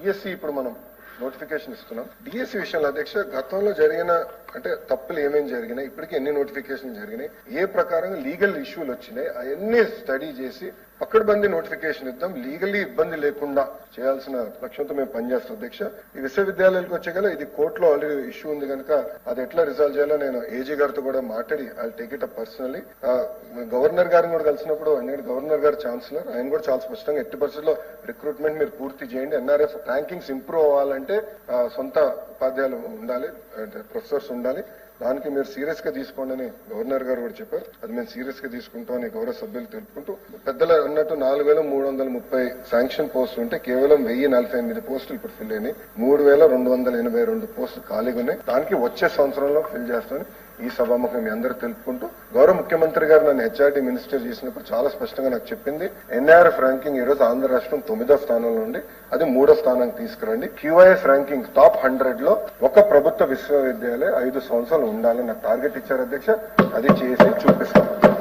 DSC ఇప్పుడు మనం notification ఇస్తున్నాం. డిఎస్సి విషయంలో అధ్యక్ష గతంలో జరిగిన అంటే తప్పులు ఏమేమి జరిగినాయి, ఇప్పటికీ ఎన్ని నోటిఫికేషన్ జరిగినాయి, ఏ ప్రకారంగా లీగల్ ఇష్యూలు వచ్చినాయి, అవన్నీ స్టడీ చేసి పక్కడబంది నోటిఫికేషన్ ఇద్దాం, లీగల్లీ ఇబ్బంది లేకుండా చేయాల్సిన లక్ష్యంతో మేము పనిచేస్తాం అధ్యక్ష. ఈ విశ్వవిద్యాలయాలకు వచ్చేగల ఇది కోర్టులో ఆల్రెడీ ఇష్యూ ఉంది కనుక అది ఎట్లా రిజాల్వ్ చేయాలో నేను ఏజీ గారితో కూడా మాట్లాడి I take it up personally. Governor గారిని కూడా కలిసినప్పుడు గవర్నర్ గారు ఛాన్సలర్, ఆయన కూడా చాలా స్పష్టంగా ఎట్టి పరిస్థితుల్లో రిక్రూట్మెంట్ మీరు పూర్తి చేయండి, ఎన్ఆర్ఎఫ్ ర్యాంకింగ్స్ ఇంప్రూవ్ అవ్వాలంటే సొంత ఉపాధ్యాయులు ఉండాలి, ప్రొఫెసర్స్ ఉండాలి, దానికి మీరు సీరియస్ గా తీసుకోండి అని గవర్నర్ గారు కూడా చెప్పారు. అది మేము సీరియస్ గా తీసుకుంటామని గౌరవ సభ్యులు తెలుపుకుంటూ, పెద్దలు అన్నట్టు 4330 శాంక్షన్ పోస్టులు ఉంటే కేవలం 1048 పోస్టులు ఇప్పుడు ఫిల్ అయినాయి, 3282 పోస్టులు ఖాళీగా ఉన్నాయి. దానికి వచ్చే సంవత్సరంలో ఫిల్ చేస్తామని ఈ సభాముఖం మీ అందరూ తెలుపుకుంటూ, గౌరవ ముఖ్యమంత్రి గారు నన్ను హెచ్ఆర్డీ మినిస్టర్ చేసినప్పుడు చాలా స్పష్టంగా నాకు చెప్పింది, ఎన్ఆర్ఎఫ్ ర్యాంకింగ్ ఈ రోజు ఆంధ్ర రాష్ట్రం 9వ స్థానంలో ఉండి అది 3వ స్థానానికి తీసుకురండి, క్యూఐఎస్ ర్యాంకింగ్ టాప్ 100 లో ఒక ప్రభుత్వ విశ్వవిద్యాలయం 5 సంవత్సరాలు ఉండాలని నాకు టార్గెట్ ఇచ్చారు అధ్యక్ష. అది చేసి చూపిస్తాను.